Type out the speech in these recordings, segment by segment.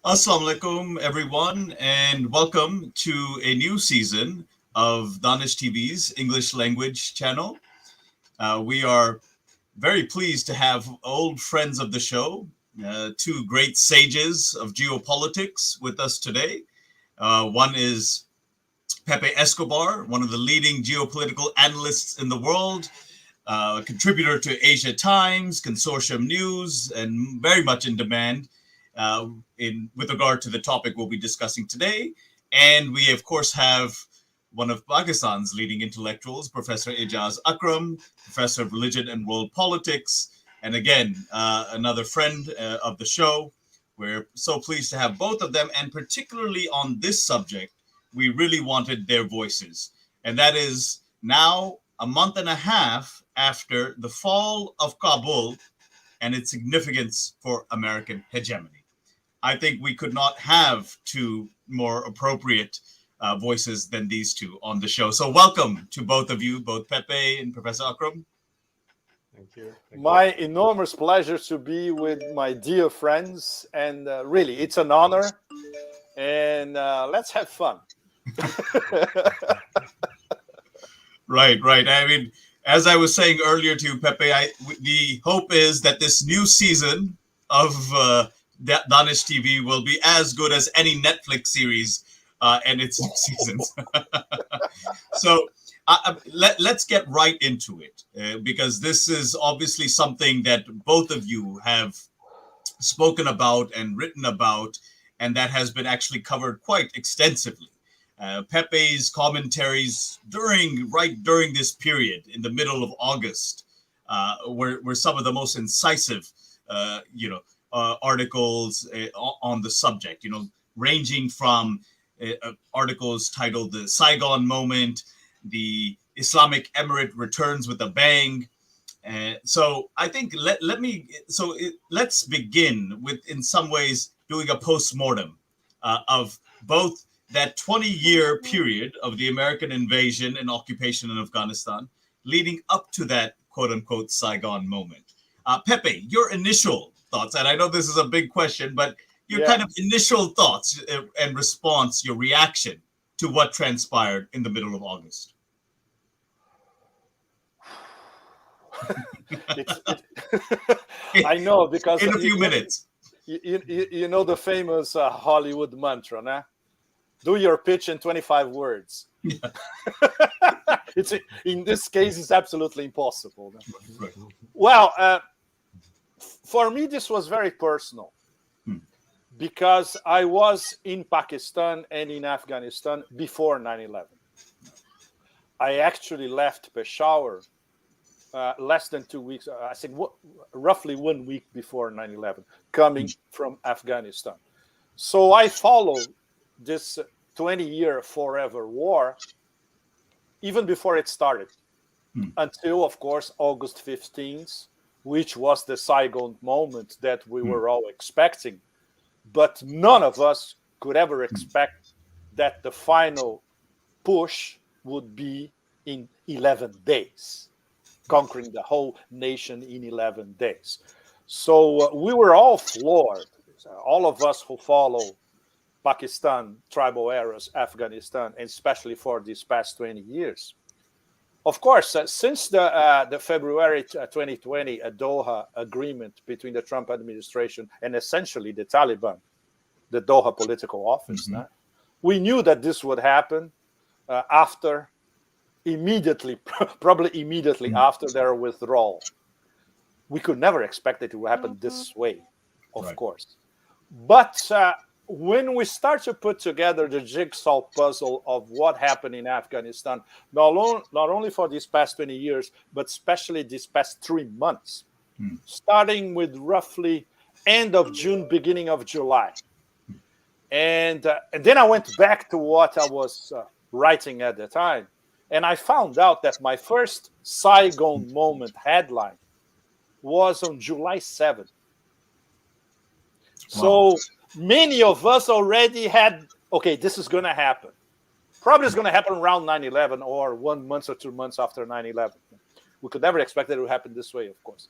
Assalamu alaikum, everyone, and welcome to a new season of Danish TV's English language channel. We are very pleased to have old friends of the show, two great sages of geopolitics with us today. One is Pepe Escobar, one of the leading geopolitical analysts in the world, a contributor to Asia Times, Consortium News, and very much in demand in with regard to the topic we'll be discussing today. And we, of course, have one of Pakistan's leading intellectuals, Professor Ejaz Akram, Professor of Religion and World Politics, and again, another friend of the show. We're so pleased to have both of them, and particularly on this subject, we really wanted their voices. And that is now a month and a half after the fall of Kabul and its significance for American hegemony. I think we could not have two more appropriate voices than these two on the show. So welcome to both of you, both Pepe and Professor Akram. Thank you. My enormous pleasure to be with my dear friends, and really, it's an honor. And let's have fun. Right. I mean, as I was saying earlier to you, Pepe, the hope is that this new season of Danish TV will be as good as any Netflix series and its seasons. So let's get right into it, because this is obviously something that both of you have spoken about and written about, and that has been actually covered quite extensively. Pepe's commentaries during this period in the middle of August were some of the most incisive, articles on the subject. Ranging from articles titled "The Saigon Moment," "The Islamic Emirate Returns with a Bang." So I think let's begin with, in some ways, doing a post-mortem of both that 20-year period of the American invasion and occupation in Afghanistan, leading up to that quote-unquote Saigon moment. Pepe, your initial thoughts, and I know this is a big question, but your kind of initial thoughts and response, your reaction to what transpired in the middle of August. I know, because in a few minutes. You know the famous Hollywood mantra, nah? Do your pitch in 25 words. Yeah. In this case, it's absolutely impossible. Right. Well, for me, this was very personal, because I was in Pakistan and in Afghanistan before 9/11. I actually left Peshawar less than 2 weeks, I think roughly 1 week before 9/11, coming from Afghanistan. So I followed this 20-year forever war even before it started, until, of course, August 15th, which was the Saigon moment that we were all expecting. But none of us could ever expect that the final push would be in 11 days, conquering the whole nation in 11 days. So we were all floored, all of us who follow Pakistan, tribal eras, Afghanistan, and especially for these past 20 years. Of course, since the February 2020 Doha agreement between the Trump administration and essentially the Taliban, the Doha political office, we knew that this would happen probably immediately after their withdrawal. We could never expect it to happen this way, of course. But when we start to put together the jigsaw puzzle of what happened in Afghanistan, not only for these past 20 years, but especially these past 3 months, starting with roughly end of June, beginning of July. And then I went back to what I was writing at the time, and I found out that my first Saigon moment headline was on July 7th. So many of us already had, okay, this is going to happen. Probably it's going to happen around 9/11 or 1 month or 2 months after 9/11. We could never expect that it would happen this way, of course.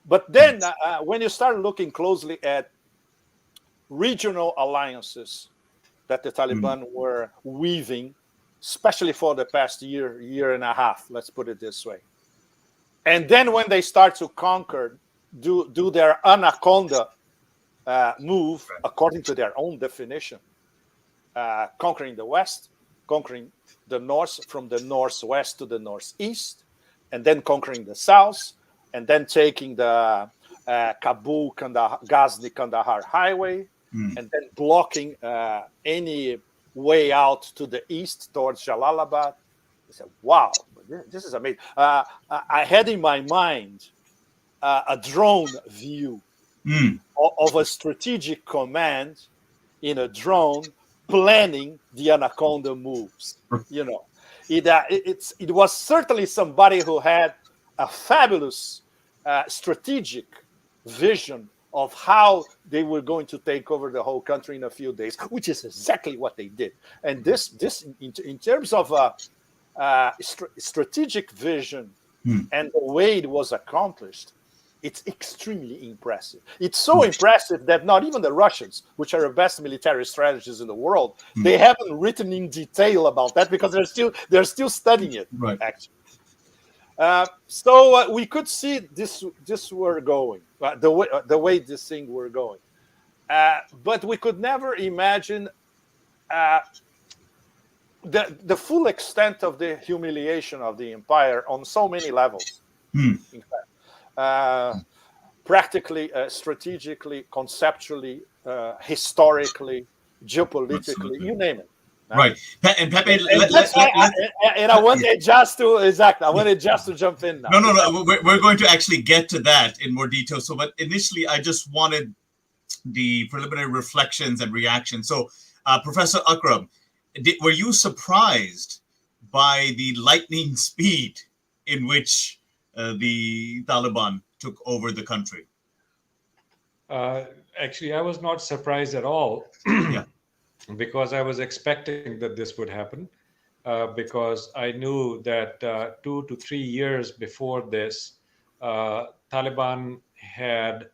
But then when you start looking closely at regional alliances that the Taliban were weaving, especially for the past year and a half, let's put it this way. And then when they start to conquer, do their anaconda move according to their own definition, conquering the West, conquering the North from the Northwest to the Northeast, and then conquering the South, and then taking the Kabul, Ghazni, Kandahar highway, and then blocking any way out to the east towards Jalalabad. I said, wow, this is amazing. I had in my mind a drone view of a strategic command in a drone planning the anaconda moves. You know, it was certainly somebody who had a fabulous strategic vision of how they were going to take over the whole country in a few days, which is exactly what they did. And this in terms of strategic vision and the way it was accomplished, it's extremely impressive. It's so impressive that not even the Russians, which are the best military strategists in the world, they haven't written in detail about that because they're still studying it. Right. Actually, so we could see this were going the way this thing were going, but we could never imagine the full extent of the humiliation of the empire on so many levels. In fact, practically, strategically, conceptually, historically, geopolitically, you name it. Right. And Pepe, and I wanted just to jump in now. No. We're going to actually get to that in more detail. So, but initially, I just wanted the preliminary reflections and reactions. So, Professor Akram, were you surprised by the lightning speed in which the Taliban took over the country? Actually, I was not surprised at all. Yeah. Because I was expecting that this would happen, because I knew that 2 to 3 years before this, Taliban had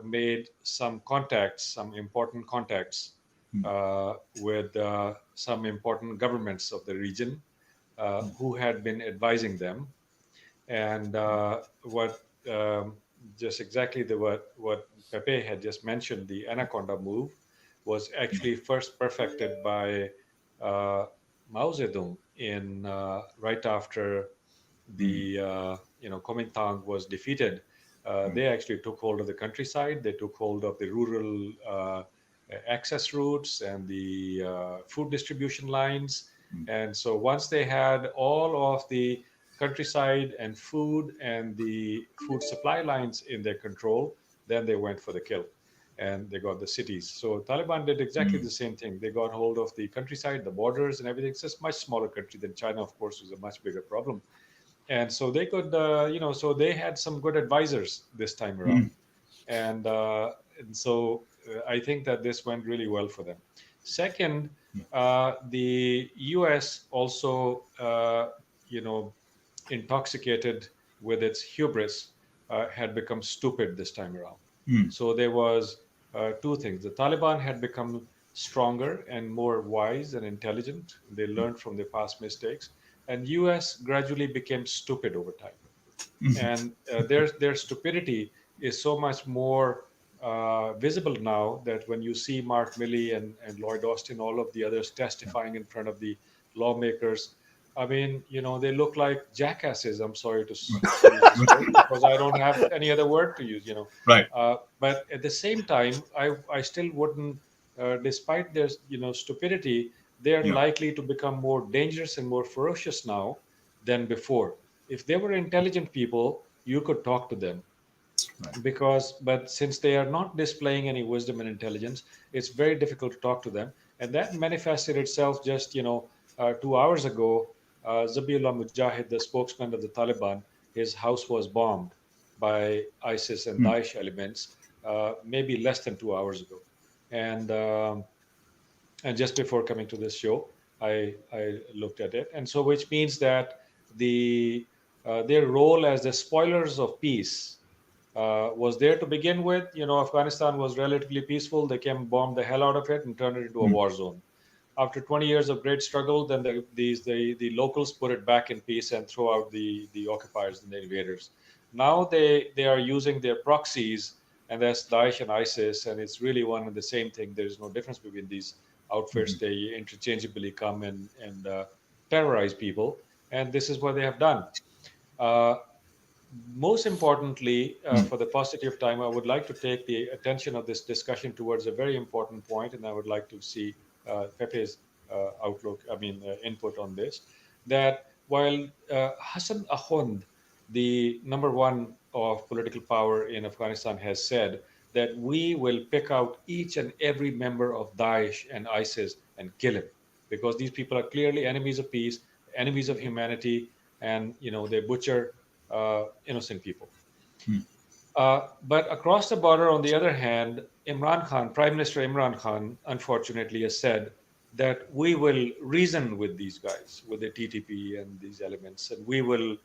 made some important contacts with some important governments of the region who had been advising them. And just exactly what Pepe had just mentioned, the anaconda move, was actually first perfected by Mao Zedong in right after the Kuomintang was defeated. They actually took hold of the countryside. They took hold of the rural access routes and the food distribution lines. And so once they had all of the countryside and food and the food supply lines in their control, then they went for the kill. And they got the cities. So Taliban did exactly the same thing. They got hold of the countryside, the borders, and everything. It's just a much smaller country than China, of course, was a much bigger problem. And so they could, so they had some good advisors this time around. And so I think that this went really well for them. Second, the US also, intoxicated with its hubris, had become stupid this time around. So there was two things. The Taliban had become stronger and more wise and intelligent. They learned from their past mistakes. And US gradually became stupid over time. And their stupidity is so much more visible now that when you see Mark Milley and Lloyd Austin, all of the others testifying in front of the lawmakers, I mean, they look like jackasses. I'm sorry to use this word, because I don't have any other word to use, Right. But at the same time, I still wouldn't, despite their, stupidity, they're likely to become more dangerous and more ferocious now than before. If they were intelligent people, you could talk to them. Right. But since they are not displaying any wisdom and intelligence, it's very difficult to talk to them. And that manifested itself just, 2 hours ago. Zabiullah Mujahid, the spokesman of the Taliban, his house was bombed by ISIS and Daesh elements, maybe less than 2 hours ago. And just before coming to this show, I looked at it. And so, which means that their role as the spoilers of peace was there to begin with. Afghanistan was relatively peaceful. They came, bombed the hell out of it, and turned it into a war zone. After 20 years of great struggle, then the locals put it back in peace and throw out the occupiers and the invaders. Now they are using their proxies, and that's Daesh and ISIS, and it's really one and the same thing. There is no difference between these outfits. They interchangeably come and terrorize people, and this is what they have done. Uh, Most importantly, for the paucity of time, I would like to take the attention of this discussion towards a very important point, and I would like to see Pepe's input on this. That while Hassan Ahund, the number one of political power in Afghanistan, has said that we will pick out each and every member of Daesh and ISIS and kill him, because these people are clearly enemies of peace, enemies of humanity, and they butcher innocent people. But across the border, on the other hand, Imran Khan, Prime Minister Imran Khan, unfortunately, has said that we will reason with these guys, with the TTP and these elements, and we will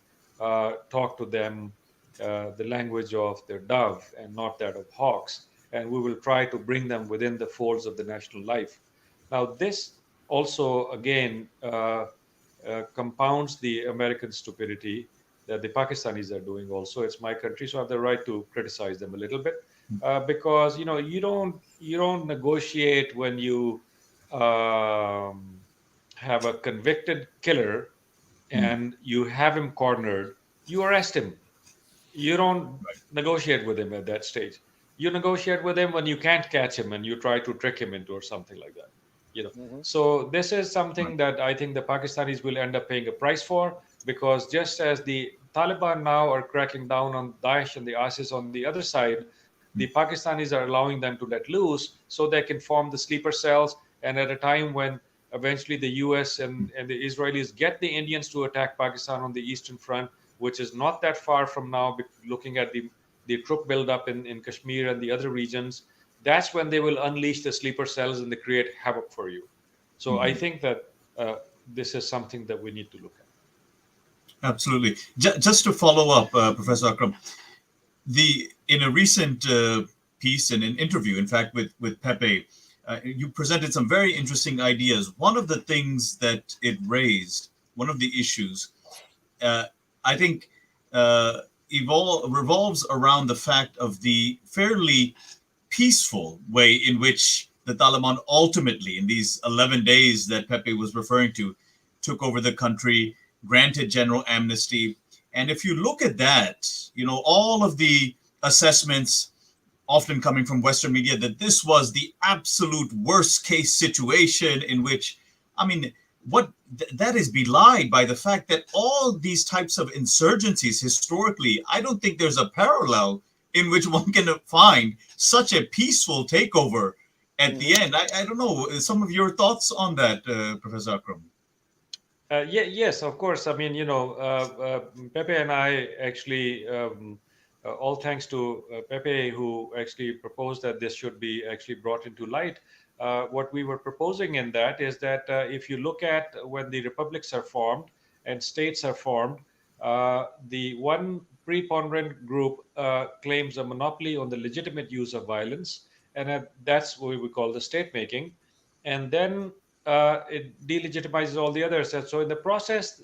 talk to them the language of their dove and not that of hawks, and we will try to bring them within the folds of the national life. Now, this also, again, compounds the American stupidity that the Pakistanis are doing also. It's my country, so I have the right to criticize them a little bit, because you don't negotiate when you have a convicted killer and you have him cornered. You arrest him. You don't negotiate with him at that stage. You negotiate with him when you can't catch him and you try to trick him into or something like that. So this is something that I think the Pakistanis will end up paying a price for, because just as the Taliban now are cracking down on Daesh and the ISIS on the other side, the Pakistanis are allowing them to let loose so they can form the sleeper cells. And at a time when eventually the US and the Israelis get the Indians to attack Pakistan on the Eastern Front, which is not that far from now, looking at the troop buildup in Kashmir and the other regions, that's when they will unleash the sleeper cells and they create havoc for you. So I think that this is something that we need to look at. Absolutely. Just to follow up, Professor Akram, in a recent piece in an interview, in fact, with Pepe, you presented some very interesting ideas. One of the things that it raised, one of the issues, I think, revolves around the fact of the fairly peaceful way in which the Taliban ultimately, in these 11 days that Pepe was referring to, took over the country, granted general amnesty. And if you look at that, all of the assessments often coming from Western media that this was the absolute worst case situation in which, that is belied by the fact that all these types of insurgencies historically, I don't think there's a parallel in which one can find such a peaceful takeover at the end. I don't know. Some of your thoughts on that, Professor Akram? Yes, of course. Pepe and I actually, all thanks to Pepe, who actually proposed that this should be actually brought into light. What we were proposing in that is that if you look at when the republics are formed and states are formed, the one preponderant group claims a monopoly on the legitimate use of violence, and that's what we call the state making. And then it delegitimizes all the others. And so in the process,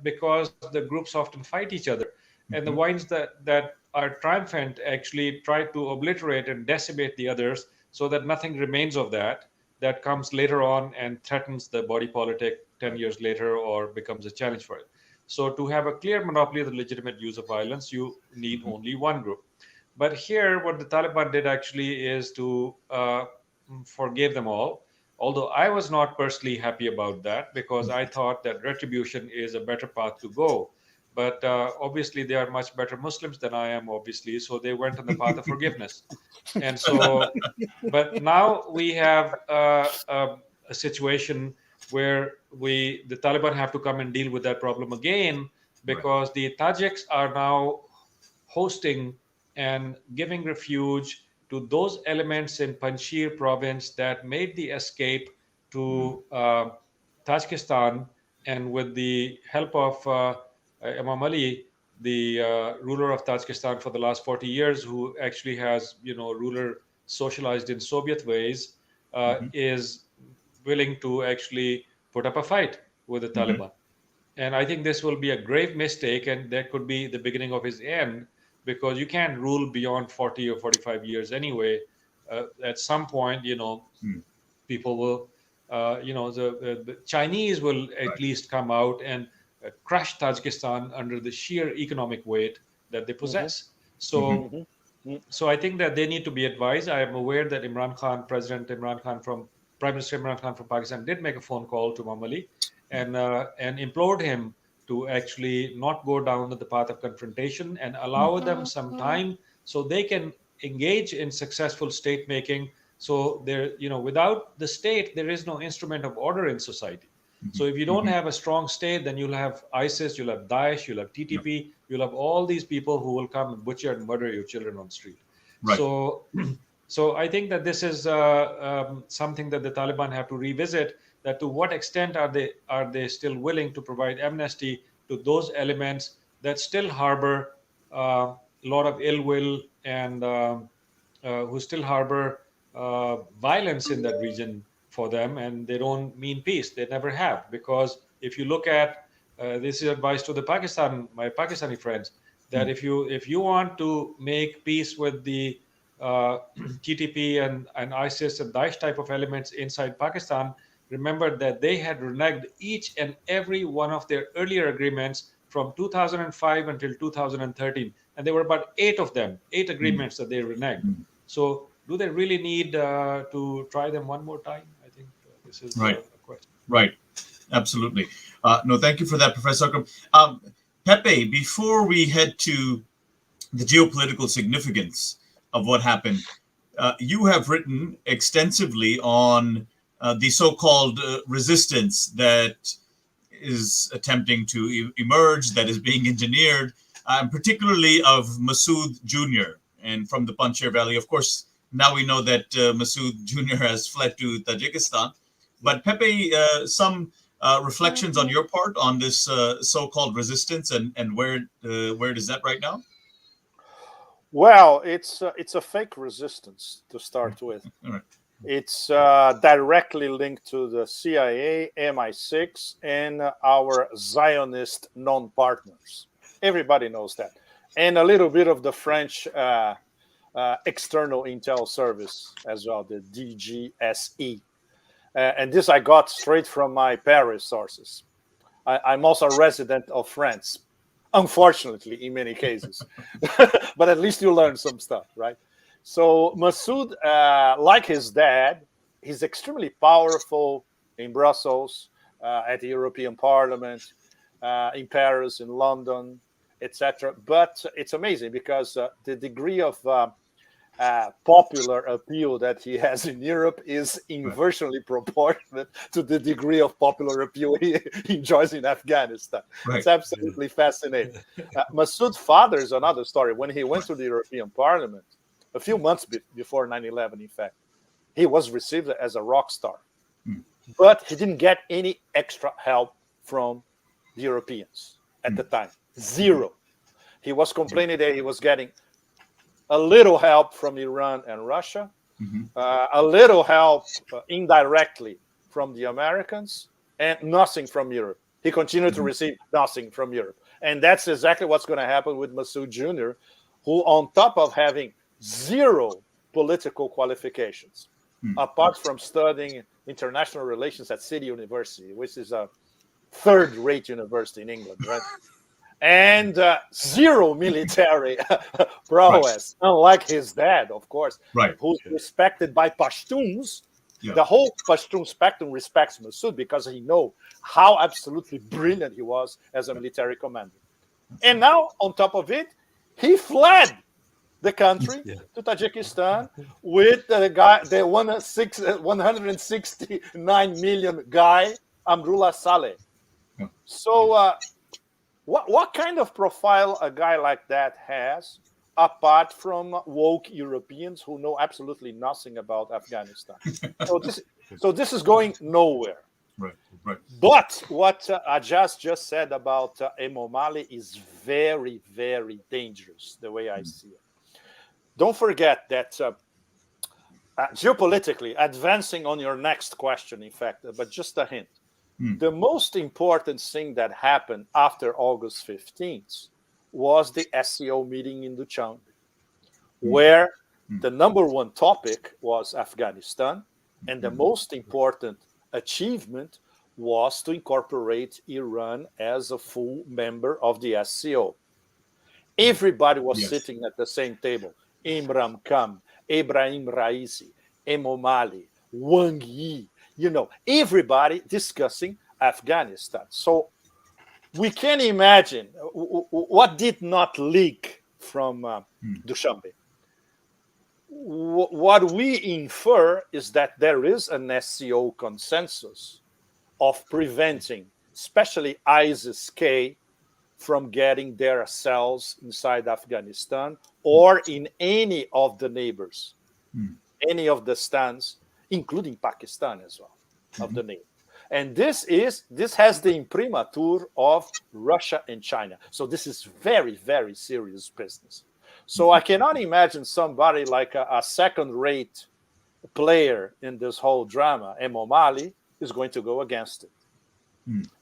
because the groups often fight each other, and the ones that are triumphant actually try to obliterate and decimate the others, so that nothing remains of that comes later on and threatens the body politic 10 years later or becomes a challenge for it. So to have a clear monopoly of the legitimate use of violence, you need only one group. But here, what the Taliban did actually is to forgive them all. Although I was not personally happy about that, because I thought that retribution is a better path to go. But obviously, they are much better Muslims than I am, obviously. So they went on the path of forgiveness. And so, but now we have a situation where the Taliban have to come and deal with that problem again, because the Tajiks are now hosting and giving refuge to those elements in Panjshir province that made the escape to Tajikistan, and with the help of Imam Ali, the ruler of Tajikistan for the last 40 years, who actually has, ruler socialized in Soviet ways, is willing to actually put up a fight with the Taliban. And I think this will be a grave mistake, and that could be the beginning of his end, because you can't rule beyond 40 or 45 years anyway. At some point, people will, the Chinese will at least come out and crush Tajikistan under the sheer economic weight that they possess. So, so I think that they need to be advised. I am aware that Prime Minister Imran Khan from Pakistan did make a phone call to Mamali and implored him to actually not go down the path of confrontation and allow them some time so they can engage in successful state making. So there, without the state, there is no instrument of order in society. So if you don't have a strong state, then you'll have ISIS, you'll have Daesh, you'll have TTP, you'll have all these people who will come and butcher and murder your children on the street. Right. So I think that this is something that the Taliban have to revisit. That to what extent are they still willing to provide amnesty to those elements that still harbor a lot of ill will and who still harbor violence in that region for them, and they don't mean peace. They never have. Because if you look at this is advice to my Pakistani friends, that if you want to make peace with the TTP and ISIS and Daesh type of elements inside Pakistan, remember that they had reneged each and every one of their earlier agreements from 2005 until 2013, and there were about 8 agreements that they reneged. So do they really need to try them one more time? I think this is a question. Right. Absolutely. No, thank you for that, Professor Akram. Pepe, before we head to the geopolitical significance of what happened, you have written extensively on the so-called resistance that is attempting to emerge, that is being engineered, particularly of Masood Jr. and from the Panjshir Valley. Of course, now we know that Masood Jr. has fled to Tajikistan. But Pepe, some reflections on your part on this so-called resistance and where it is at right now? Well, it's a fake resistance to start with. Right. It's directly linked to the CIA, MI6, and our Zionist non-partners. Everybody knows that. And a little bit of the French external intel service as well, the DGSE. And this I got straight from my Paris sources. I'm also a resident of France, unfortunately, in many cases. But at least you learn some stuff, right? So Masood, like his dad, he's extremely powerful in Brussels, at the European Parliament, in Paris, in London, etc. But it's amazing because the degree of popular appeal that he has in Europe is inversely proportionate to the degree of popular appeal he enjoys in Afghanistan. Right. It's absolutely fascinating. Masood's father is another story. When he went to the European Parliament, a few months before 9/11, in fact, he was received as a rock star. But he didn't get any extra help from the Europeans at the time. Zero. He was complaining that he was getting a little help from Iran and Russia, a little help indirectly from the Americans, and nothing from Europe. He continued to receive nothing from Europe. And that's exactly what's going to happen with Masood Jr., who, on top of having zero political qualifications, apart from studying international relations at City University, which is a third-rate university in England, right? And zero military prowess, unlike his dad, of course, who's respected by Pashtuns. The whole Pashtun spectrum respects Masood because he knows how absolutely brilliant he was as a military commander. And now, on top of it, he fled the country to Tajikistan with the guy, the 169 million guy, Amrullah Saleh. So, what kind of profile a guy like that has, apart from woke Europeans who know absolutely nothing about Afghanistan? So this is going nowhere. Right. Right. But what Ejaz just said about Emomali is very, very dangerous, the way I see it. Don't forget that geopolitically, advancing on your next question, in fact, but just a hint. The most important thing that happened after August 15th was the SCO meeting in Dushanbe, where the number one topic was Afghanistan, and the most important achievement was to incorporate Iran as a full member of the SCO. Everybody was sitting at the same table. Imran Khan, Ibrahim Raisi, Emomali, Wang Yi, everybody discussing Afghanistan. So we can imagine what did not leak from Dushanbe. What we infer is that there is an SCO consensus of preventing, especially ISIS-K, from getting their cells inside Afghanistan or in any of the neighbors, any of the stands, including Pakistan as well, of the neighbor. And this has the imprimatur of Russia and China. So this is very, very serious business. So I cannot imagine somebody like a second-rate player in this whole drama, Emomali, is going to go against it.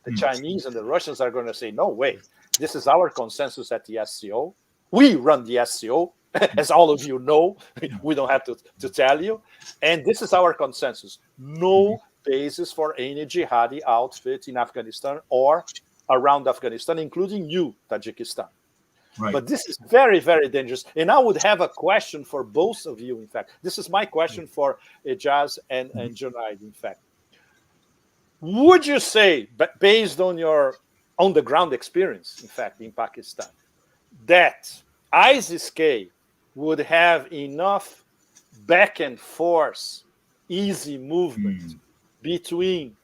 The Chinese and the Russians are going to say, no way. This is our consensus at the SCO. We run the SCO, as all of you know. We don't have to tell you. And this is our consensus. No basis for any jihadi outfit in Afghanistan or around Afghanistan, including you, Tajikistan. Right. But this is very, very dangerous. And I would have a question for both of you, in fact. This is my question for Ejaz and Junaid, in fact. Would you say, but based on your on-the-ground experience, in fact, in Pakistan, that ISIS-K would have enough back and forth, easy movement between,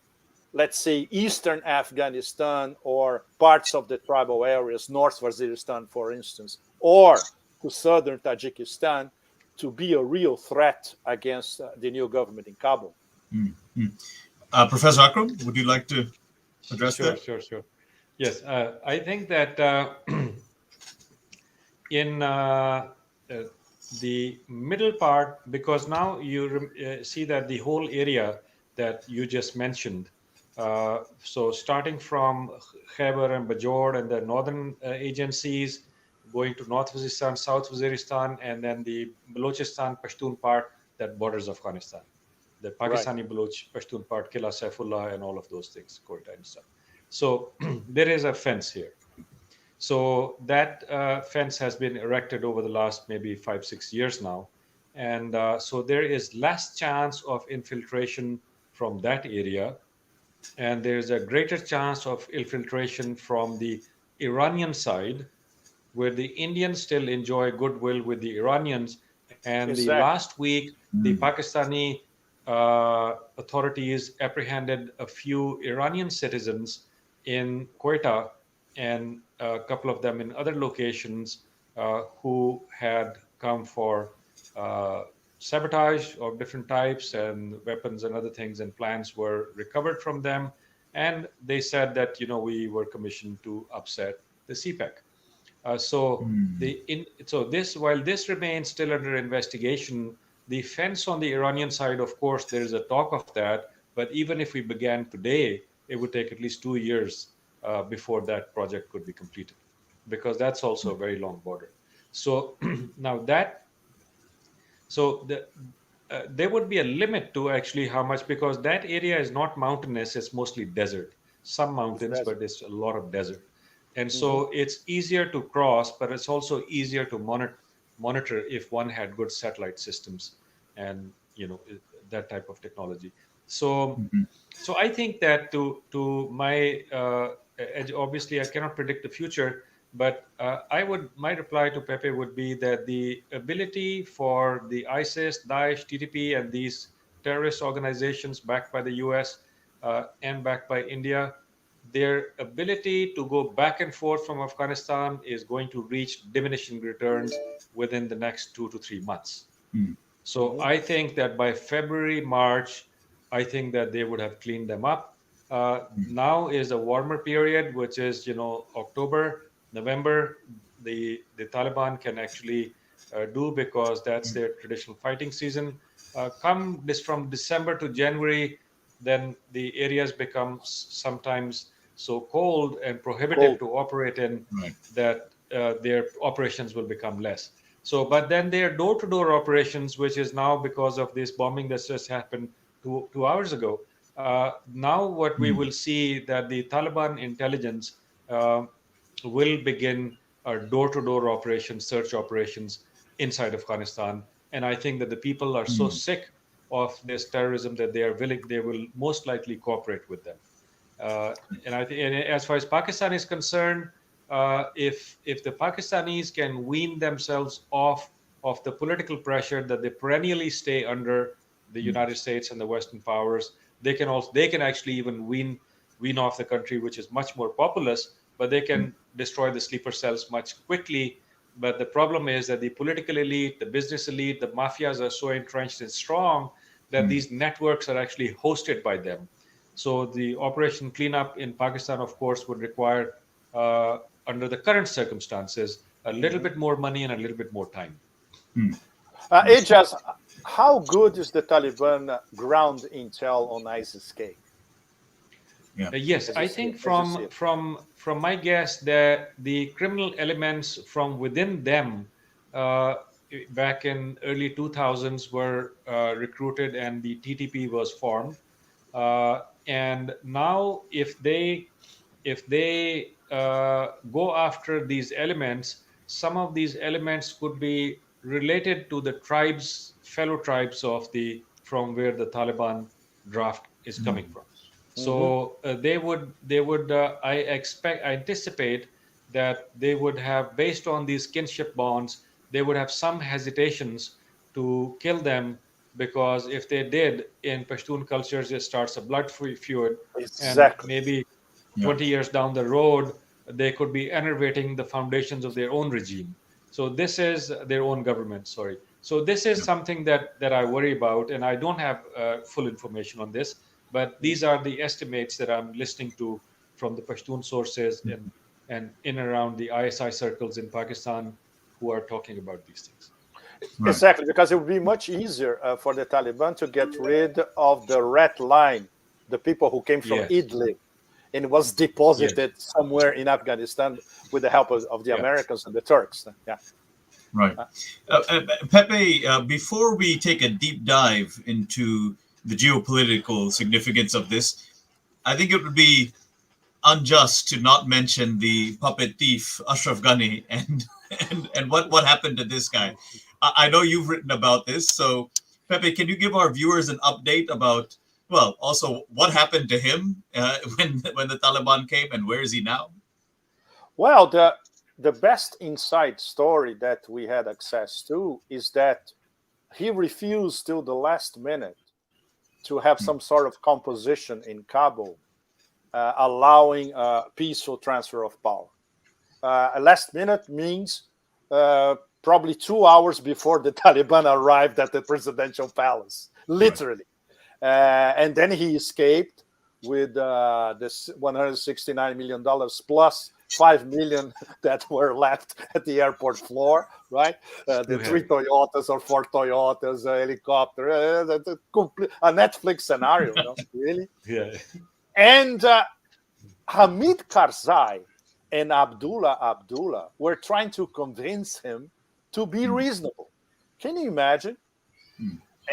let's say, eastern Afghanistan or parts of the tribal areas, North Waziristan, for instance, or to southern Tajikistan, to be a real threat against the new government in Kabul? Professor Akram, would you like to address that? Sure. Yes, I think that in the middle part, because now you see that the whole area that you just mentioned, so starting from Khyber and Bajor and the northern agencies, going to North Waziristan, South Waziristan, and then the Balochistan Pashtun part that borders Afghanistan. The Pakistani Baloch Pashtun part, Kila Saifullah, and all of those things, Quetta and stuff. So there is a fence here. So that fence has been erected over the last maybe 5-6 years now. And so there is less chance of infiltration from that area. And there's a greater chance of infiltration from the Iranian side, where the Indians still enjoy goodwill with the Iranians. And the last week, the Pakistani authorities apprehended a few Iranian citizens in Quetta and a couple of them in other locations who had come for sabotage of different types, and weapons and other things and plans were recovered from them. And they said that, we were commissioned to upset the CPEC. While this remains still under investigation, the fence on the Iranian side, of course, there is a talk of that. But even if we began today, it would take at least 2 years before that project could be completed, because that's also a very long border. So now there would be a limit to actually how much, because that area is not mountainous, it's mostly desert. Some mountains, but it's a lot of desert. And so it's easier to cross, but it's also easier to monitor if one had good satellite systems and that type of technology. So I think that to my obviously I cannot predict the future, but my reply to Pepe would be that the ability for the ISIS, Daesh, TTP, and these terrorist organizations backed by the US and backed by India, their ability to go back and forth from Afghanistan is going to reach diminishing returns within the next 2 to 3 months. So I think that by February, March, I think that they would have cleaned them up. Now is a warmer period, which is October, November. The Taliban can actually do, because that's their traditional fighting season. Come this from December to January, then the areas become sometimes so cold and prohibitive to operate in, Right. that their operations will become less. So, but then their door-to-door operations, which is now because of this bombing that's just happened 2 hours ago. Now, what we will see that the Taliban intelligence will begin door-to-door operations, search operations inside Afghanistan. And I think that the people are so sick of this terrorism that they will most likely cooperate with them. And I think, and as far as Pakistan is concerned, if the Pakistanis can wean themselves off of the political pressure that they perennially stay under the United States and the Western powers, they can actually even wean off the country, which is much more populous, but they can destroy the sleeper cells much quickly. But the problem is that the political elite, the business elite, the mafias are so entrenched and strong that these networks are actually hosted by them. So the operation cleanup in Pakistan, of course, would require, under the current circumstances, a little bit more money and a little bit more time. Ejaz, how good is the Taliban ground intel on ISIS-K? Yes, I think from my guess that the criminal elements from within them back in early 2000s were recruited and the TTP was formed. And now, if they go after these elements, some of these elements could be related to the fellow tribes from where the Taliban draft is coming from. So they would I anticipate that they would have, based on these kinship bonds, they would have some hesitations to kill them, because if they did, in Pashtun cultures, it starts a blood feud, and maybe 20 years down the road, they could be enervating the foundations of their own regime. So this is their own government. Sorry. So this is something that I worry about, and I don't have full information on this, but these are the estimates that I'm listening to from the Pashtun sources and in and around the ISI circles in Pakistan who are talking about these things. Right. Exactly, because it would be much easier for the Taliban to get rid of the red line, the people who came from Idlib, and was deposited somewhere in Afghanistan with the help of the Americans and the Turks. Right. Pepe, before we take a deep dive into the geopolitical significance of this, I think it would be unjust to not mention the puppet thief Ashraf Ghani and what happened to this guy. I know you've written about this, so Pepe, can you give our viewers an update about, well, also what happened to him when the Taliban came, and where is he now? Well, the best inside story that we had access to is that he refused till the last minute to have some sort of composition in Kabul, allowing a peaceful transfer of power. Last minute means probably 2 hours before the Taliban arrived at the presidential palace, literally. And then he escaped with this $169 million plus $5 million that were left at the airport floor, right? The 3 Toyotas or 4 Toyotas, a helicopter, a Netflix scenario, really. Yeah. And Hamid Karzai and Abdullah were trying to convince him to be reasonable. Can you imagine?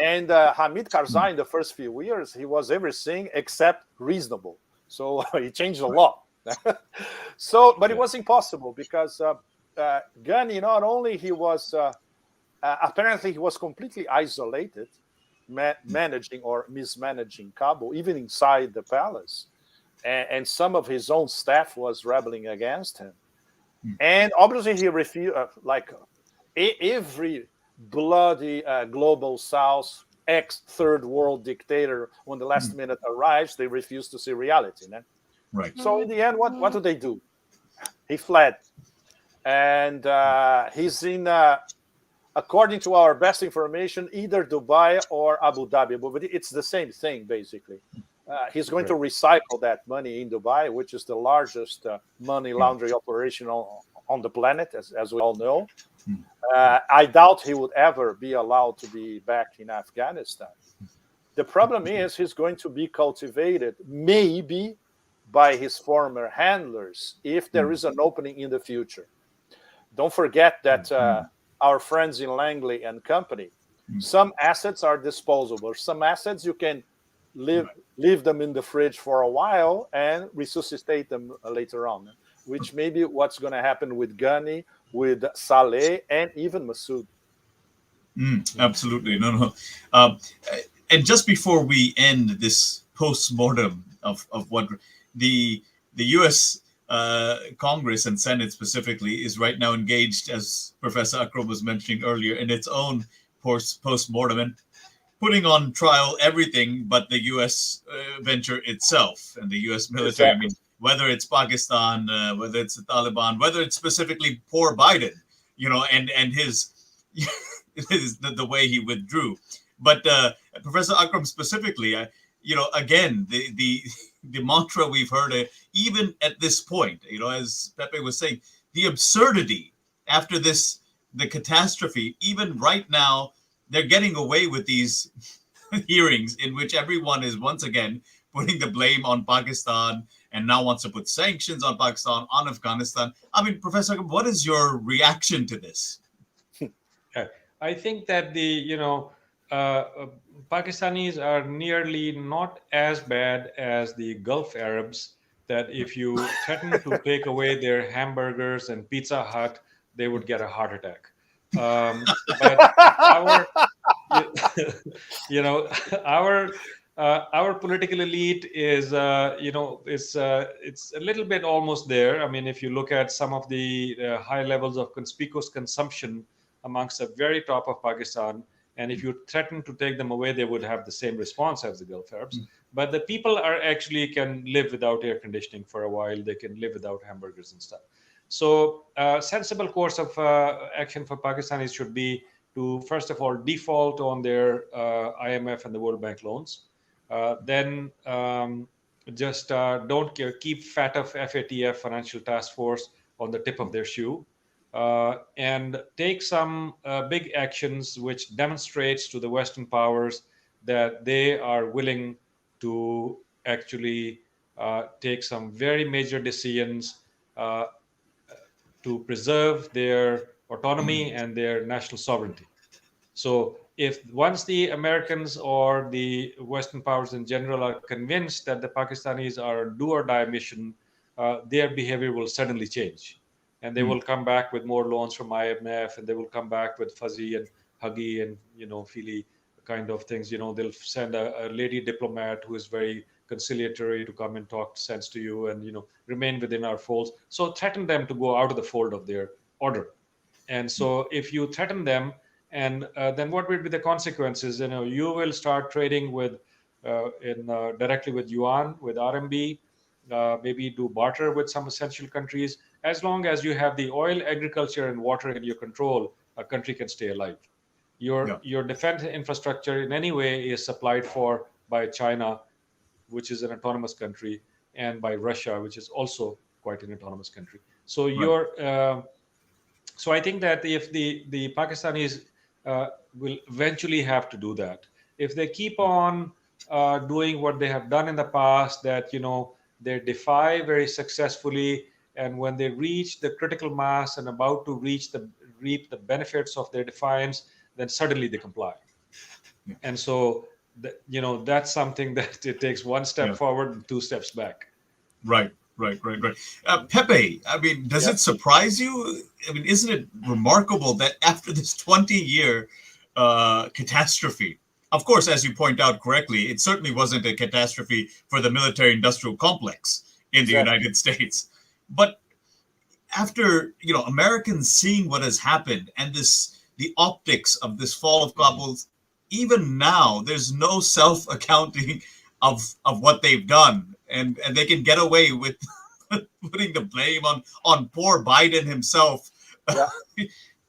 And Hamid Karzai, in the first few years, he was everything except reasonable. So he changed the law. But it was impossible because Ghani, not only he was, apparently he was completely isolated, managing or mismanaging Kabul, even inside the palace. And some of his own staff was rebelling against him. And obviously he refused, like every bloody global south ex-third world dictator, when the last minute arrives, they refuse to see reality. Right. So in the end, what do they do? He fled. And he's in, according to our best information, either Dubai or Abu Dhabi. But it's the same thing, basically. He's going to recycle that money in Dubai, which is the largest money laundering operation on the planet, as we all know. I doubt he would ever be allowed to be back in Afghanistan. The problem is he's going to be cultivated maybe by his former handlers if there is an opening in the future. Don't forget that our friends in Langley and Company, some assets are disposable. Some assets you can leave them in the fridge for a while and resuscitate them later on, which may be what's going to happen with Ghani, with Saleh, and even Masood. Absolutely. No. And just before we end this post-mortem of what the U.S. Congress and Senate specifically is right now engaged, as Professor Akram was mentioning earlier, in its own post-mortem and putting on trial everything but the U.S. Venture itself and the U.S. military. Exactly. I mean, whether it's Pakistan, whether it's the Taliban, whether it's specifically poor Biden, and his the way he withdrew. But Professor Akram specifically, again, the mantra we've heard, even at this point, as Pepe was saying, the absurdity after the catastrophe, even right now, they're getting away with these hearings in which everyone is once again putting the blame on Pakistan and now wants to put sanctions on Pakistan, on Afghanistan. I mean, Professor Akram, what is your reaction to this? I think that Pakistanis are nearly not as bad as the Gulf Arabs, that if you threaten to take away their hamburgers and Pizza Hut, they would get a heart attack. But our political elite is, it's a little bit almost there. I mean, if you look at some of the high levels of conspicuous consumption amongst the very top of Pakistan, and if you threaten to take them away, they would have the same response as the Gulf Arabs. But the people can live without air conditioning for a while. They can live without hamburgers and stuff. So sensible course of action for Pakistanis should be to, first of all, default on their IMF and the World Bank loans. Then just don't keep FATF, Financial Task Force, on the tip of their shoe. And take some big actions which demonstrates to the Western powers that they are willing to actually take some very major decisions to preserve their autonomy and their national sovereignty. So if once the Americans or the Western powers in general are convinced that the Pakistanis are a do or die mission, their behavior will suddenly change. And they will come back with more loans from IMF, and they will come back with fuzzy and huggy and, feely kind of things. They'll send a lady diplomat who is very conciliatory to come and talk sense to you and, remain within our folds. So threaten them to go out of the fold of their order. And so if you threaten them, and then what will be the consequences? You will start trading with directly with yuan, with RMB, maybe do barter with some essential countries. As long as you have the oil, agriculture, and water in your control, a country can stay alive. Your defense infrastructure in any way is supplied for by China, which is an autonomous country, and by Russia, which is also quite an autonomous country. So so I think that if the Pakistanis will eventually have to do that, if they keep on doing what they have done in the past, that they defy very successfully, and when they reach the critical mass and about to reap the benefits of their defiance, then suddenly they comply. And so that's something that it takes one step forward and two steps back. Right. Pepe, I mean, does it surprise you? I mean, isn't it remarkable that after this 20-year catastrophe, of course, as you point out correctly, it certainly wasn't a catastrophe for the military-industrial complex in the United States. But after, Americans seeing what has happened and the optics of this fall of Kabul, even now, there's no self-accounting of what they've done. And they can get away with putting the blame on poor Biden himself. Yeah.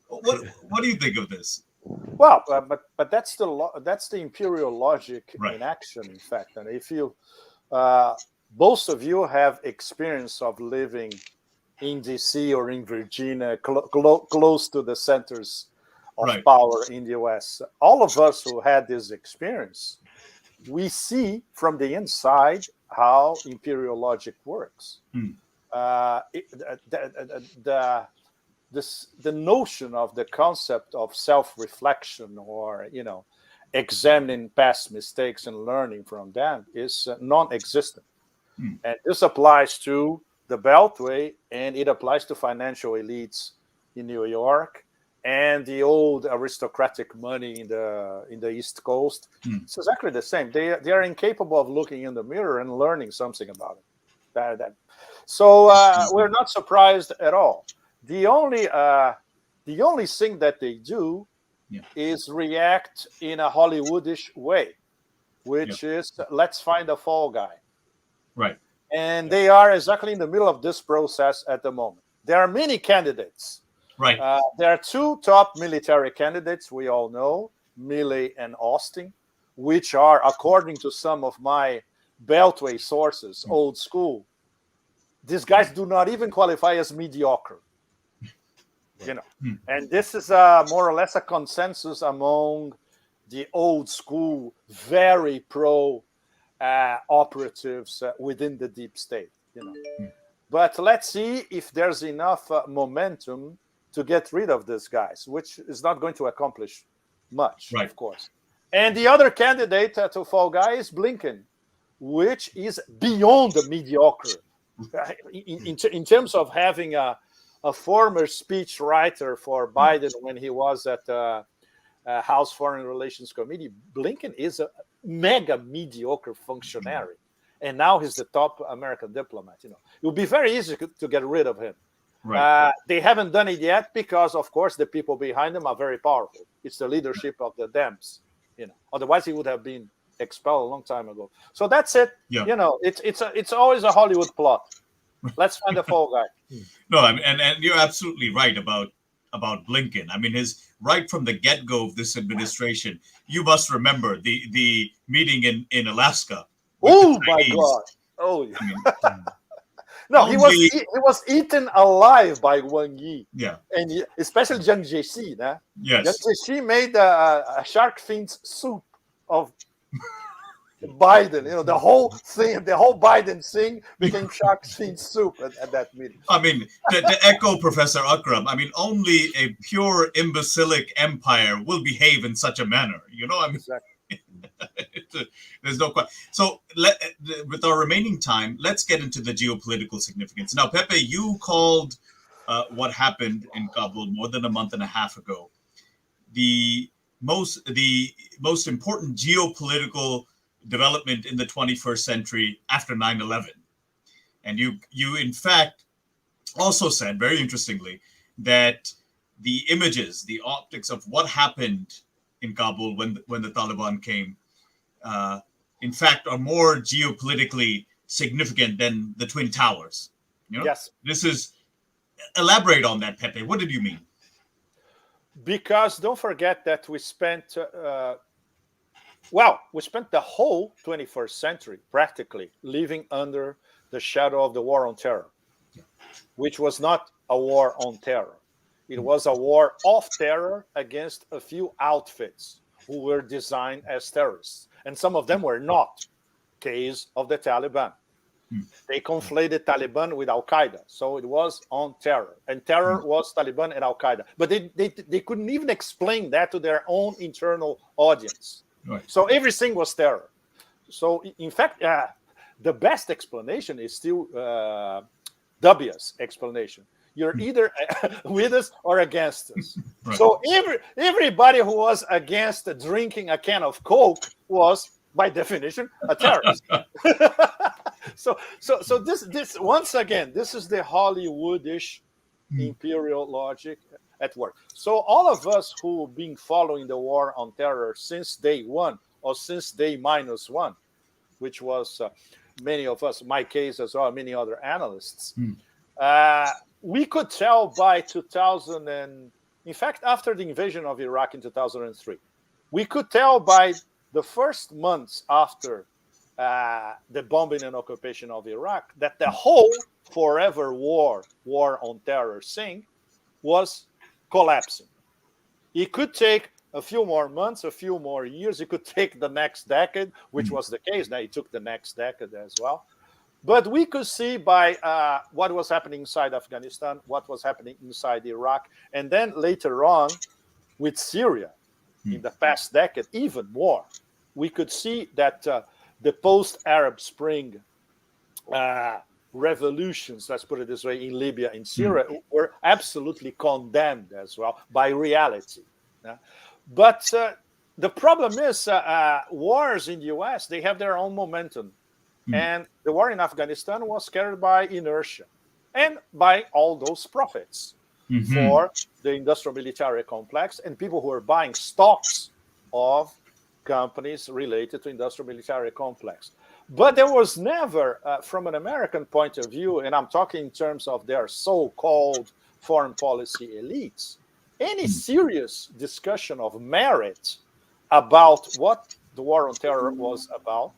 What do you think of this? Well, but that's the imperial logic in action. In fact, and if you Most of you have experience of living in DC or in Virginia, close to the centers of Right. power in the US. All of us who had this experience, we see from the inside how imperial logic works. The notion of the concept of self-reflection, or examining past mistakes and learning from them, is non-existent. And this applies to the Beltway, and it applies to financial elites in New York and the old aristocratic money in the East Coast. It's exactly the same. They are incapable of looking in the mirror and learning something about it. So we're not surprised at all. The only thing that they do is react in a Hollywoodish way, which is, let's find a fall guy. Right. And they are exactly in the middle of this process at the moment. There are many candidates. Right. There are two top military candidates, we all know, Milley and Austin, which are, according to some of my Beltway sources, old school. These guys do not even qualify as mediocre. And this is more or less a consensus among the old school, very pro operatives within the deep state. But let's see if there's enough momentum to get rid of these guys, which is not going to accomplish much, of course. And the other candidate to fall guy is Blinken, which is beyond the mediocre in terms of having a former speech writer for Biden when he was at House Foreign Relations Committee. Blinken is a mega mediocre functionary, and now he's the top American diplomat. It would be very easy to get rid of him. Right. They haven't done it yet because, of course, the people behind them are very powerful. It's the leadership of the Dems. Otherwise he would have been expelled a long time ago. So that's it. It's always a Hollywood plot. Let's find a fall guy. No, and you're absolutely right about Blinken. I mean, right from the get-go of this administration, you must remember the meeting in Alaska. Oh my God! Oh, yeah. I mean, no, he was eaten alive by Wang Yi. Yeah, and especially Jiang Jiexi. Né? Yes, Jiang Jiexi made a shark fin soup of Biden. The whole thing, the whole Biden thing became shark fin soup at that meeting. I mean, to echo Professor Akram, I mean, only a pure imbecilic empire will behave in such a manner. I mean, exactly. There's no question. So, with our remaining time, let's get into the geopolitical significance. Now, Pepe, you called what happened in Kabul more than a month and a half ago the most important geopolitical development in the 21st century after 9/11. And you in fact also said, very interestingly, that the images, the optics of what happened in Kabul when the Taliban came, in fact, are more geopolitically significant than the Twin Towers. Yes. Elaborate on that, Pepe. What did you mean? Because don't forget that we spent the whole 21st century practically living under the shadow of the war on terror, which was not a war on terror. It was a war of terror against a few outfits who were designed as terrorists. And some of them were not. Case of the Taliban. They conflated Taliban with Al-Qaeda. So it was on terror. And terror was Taliban and Al-Qaeda. But they couldn't even explain that to their own internal audience. Right. So everything was terror. So in fact, the best explanation is still W's explanation. You're either with us or against us. Right. So everybody who was against drinking a can of Coke was, by definition, a terrorist. So this once again, this is the Hollywoodish imperial logic at work. So all of us who've been following the war on terror since day one or since day -1, which was many of us, my case as well, many other analysts, we could tell by 2000 and, in fact, after the invasion of Iraq in 2003, we could tell by the first months after the bombing and occupation of Iraq, that the whole forever war on terror thing was collapsing. It could take a few more months, a few more years. It could take the next decade, which was the case. Now it took the next decade as well. But we could see by what was happening inside Afghanistan, what was happening inside Iraq, and then later on with Syria in the past decade, even more. We could see that the post-Arab Spring revolutions, let's put it this way, in Libya, in Syria, were absolutely condemned as well by reality. But the problem is wars in the US, they have their own momentum. And the war in Afghanistan was carried by inertia and by all those profits for the industrial military complex and people who are buying stocks of companies related to industrial military complex. But there was never, from an American point of view, and I'm talking in terms of their so-called foreign policy elites, any serious discussion of merit about what the war on terror was about.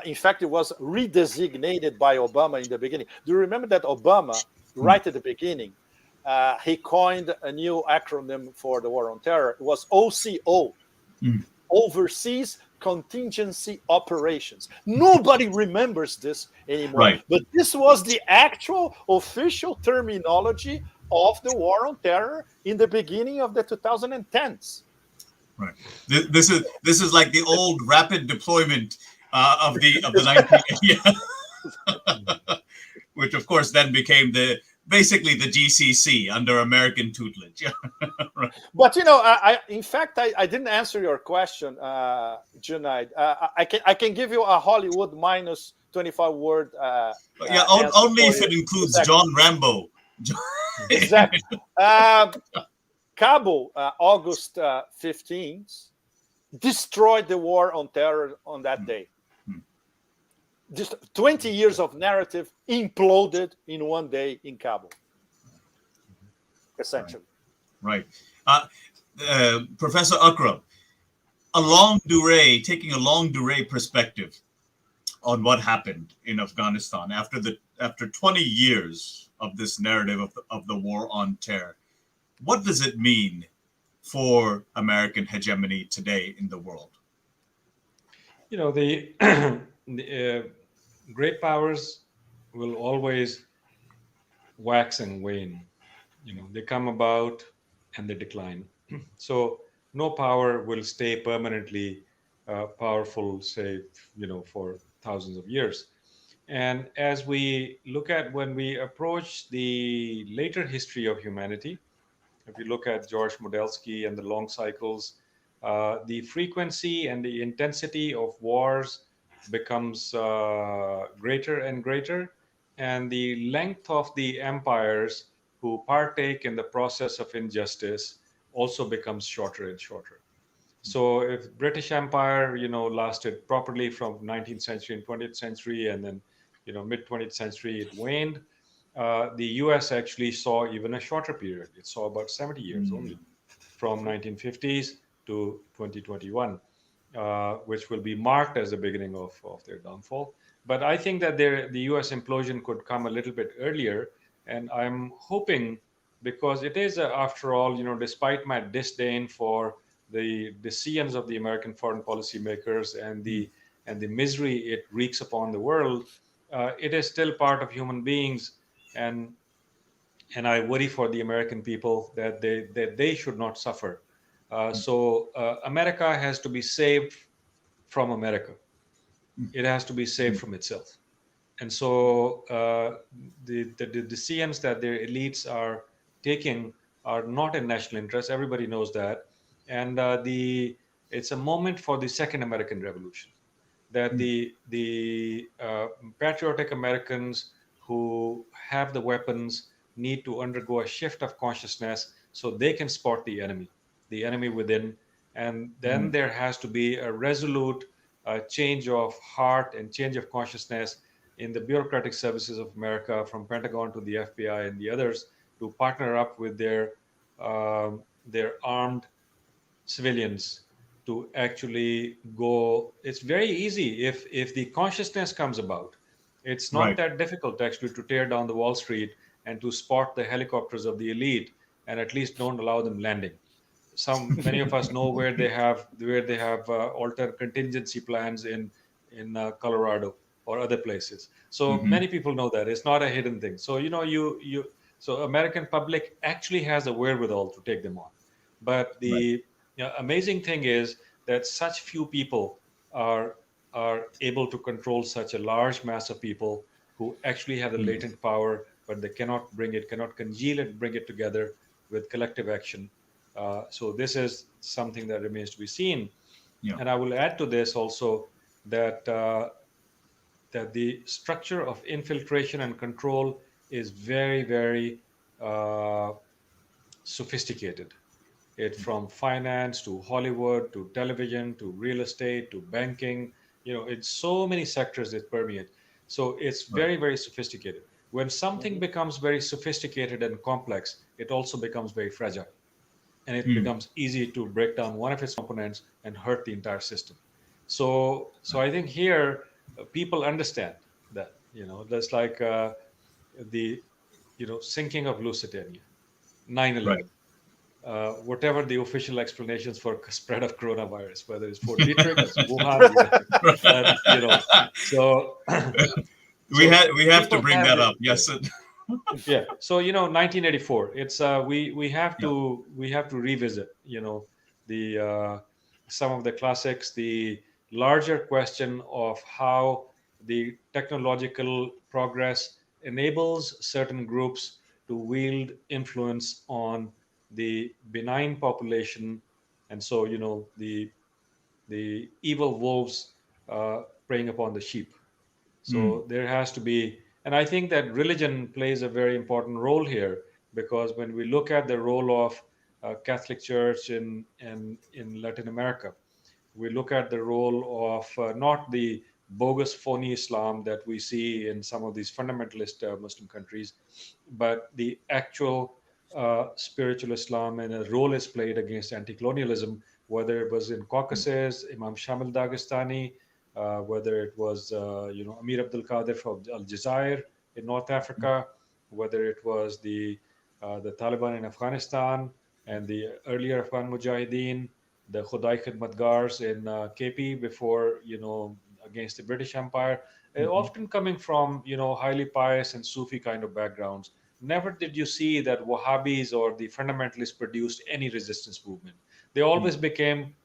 In fact, it was redesignated by Obama in the beginning. Do you remember that Obama, right at the beginning, he coined a new acronym for the war on terror? It was OCO, Overseas Contingency Operations. Nobody remembers this anymore. Right. But this was the actual official terminology of the war on terror in the beginning of the 2010s. Right. This is like the old rapid deployment of the 19 which of course then became basically the GCC under American tutelage. Right. But in fact, I didn't answer your question, Junaid. I can give you a Hollywood minus 25 word. Only if it includes John Rambo. Exactly. Kabul, August 15th, destroyed the war on terror on that day. Just 20 years of narrative imploded in one day in Kabul, essentially. Right. Professor Akram, taking a longue durée perspective on what happened in Afghanistan after 20 years of this narrative of the war on terror, what does it mean for American hegemony today in the world? The great powers will always wax and wane. They come about and they decline. So no power will stay permanently powerful, say, for thousands of years. And as we look at when we approach the later history of humanity, if you look at George Modelsky and the long cycles, the frequency and the intensity of wars becomes greater and greater, and the length of the empires who partake in the process of injustice also becomes shorter and shorter. So if British Empire, lasted properly from 19th century and 20th century, and then, mid 20th century, it waned. The US actually saw even a shorter period. It saw about 70 years only, from 1950s to 2021, which will be marked as the beginning of their downfall. But I think that the US implosion could come a little bit earlier. And I'm hoping, because it is, after all, despite my disdain for the decisions of the American foreign policy makers and the misery it wreaks upon the world, it is still part of human beings. And I worry for the American people that they should not suffer. So America has to be saved from America. It has to be saved from itself. And so the decisions that their elites are taking are not in national interest. Everybody knows that. And it's a moment for the second American Revolution, that the patriotic Americans who have the weapons need to undergo a shift of consciousness so they can spot the enemy within. And then there has to be a resolute change of heart and change of consciousness in the bureaucratic services of America, from Pentagon to the FBI and the others, to partner up with their armed civilians to actually go. It's very easy if the consciousness comes about. It's not Right. that difficult actually to tear down the Wall Street and to spot the helicopters of the elite and at least don't allow them landing. Many of us know where they have altered contingency plans in Colorado or other places. So Hmm. many people know that it's not a hidden thing. So so American public actually has the wherewithal to take them on. But Right. the amazing thing is that such few people are are able to control such a large mass of people who actually have the Mm. latent power, but they cannot congeal it, bring it together with collective action. So this is something that remains to be seen. Yeah. And I will add to this also that that the structure of infiltration and control is very, very uh, sophisticated. It from finance to Hollywood to television to real estate to banking. In so many sectors it permeates. So it's Right. very, very sophisticated. When something becomes very sophisticated and complex, it also becomes very fragile, and it Mm. becomes easy to break down one of its components and hurt the entire system. So I think here people understand that. That's like the sinking of Lusitania, 9/11. Right. Whatever the official explanations for spread of coronavirus, whether it's Fort Detrick or Wuhan, whatever. But so we so had we have to people bring have that it. up. Yes. Yeah. So 1984. It's we have Yeah. to revisit the some of the classics, the larger question of how the technological progress enables certain groups to wield influence on the benign population, and so the evil wolves uh, preying upon the sheep. Mm. So there has to be, and I think that religion plays a very important role here, because when we look at the role of Catholic Church in Latin America, we look at the role of not the bogus, phony Islam that we see in some of these fundamentalist Muslim countries, but the actual spiritual Islam and a role is played against anti-colonialism, whether it was in Caucasus, Imam Shamil Dagestani, whether it was Amir Abdul Qadir from Aljazair in North Africa, whether it was the Taliban in Afghanistan and the earlier Afghan Mujahideen, the Khudai Khidmatgars in KP before against the British Empire, Mhm. often coming from highly pious and Sufi kind of backgrounds. Never did you see that Wahhabis or the fundamentalists produced any resistance movement. They Mm. always became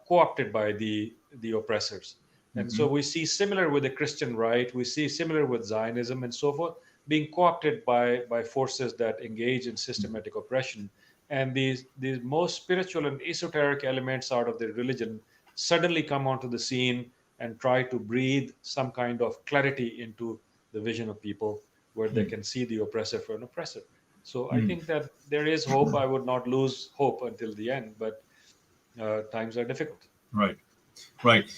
co-opted by the oppressors. And so Mhm. we see similar with the Christian right, we see similar with Zionism and so forth, being co-opted by forces that engage in systematic oppression. And these most spiritual and esoteric elements out of the religion suddenly come onto the scene and try to breathe some kind of clarity into the vision of people, where they Mm. can see the oppressor for an oppressor. So I Mm. think that there is hope. I would not lose hope until the end, but times are difficult. Right. Right.